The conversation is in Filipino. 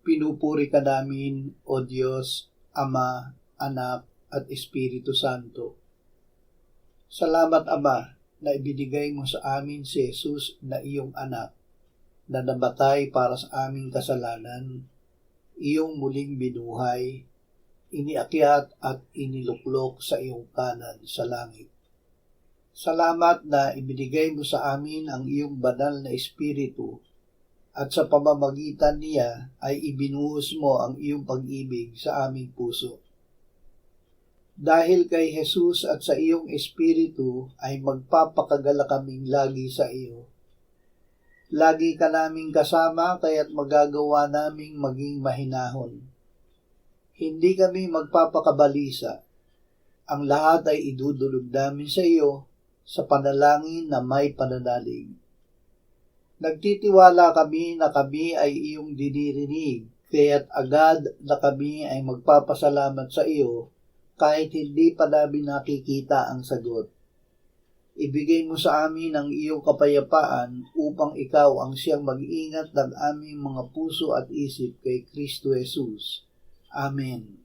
Pinupuri ka namin, O Diyos, Ama, Anak, at Espiritu Santo. Salamat, Ama, na ibinigay mo sa amin si Jesus na iyong anak, na namatay para sa aming kasalanan, iyong muling binuhay, iniakyat at iniluklok sa iyong kanan sa langit. Salamat na ibinigay mo sa amin ang iyong banal na Espiritu, at sa pamamagitan niya ay ibinuhos mo ang iyong pag-ibig sa aming puso. Dahil kay Jesus at sa iyong Espiritu ay magpapakagala kaming lagi sa iyo. Lagi ka naming kasama kaya't magagawa naming maging mahinahon. Hindi kami magpapakabalisa. Ang lahat ay idudulog namin sa iyo sa panalangin na may pananalig. Nagtitiwala kami na kami ay iyong dinirinig, kaya't agad na kami ay magpapasalamat sa iyo kahit hindi pa namin nakikita ang sagot. Ibigay mo sa amin ang iyong kapayapaan upang ikaw ang siyang mag-iingat ng aming mga puso at isip kay Kristo Jesus. Amen.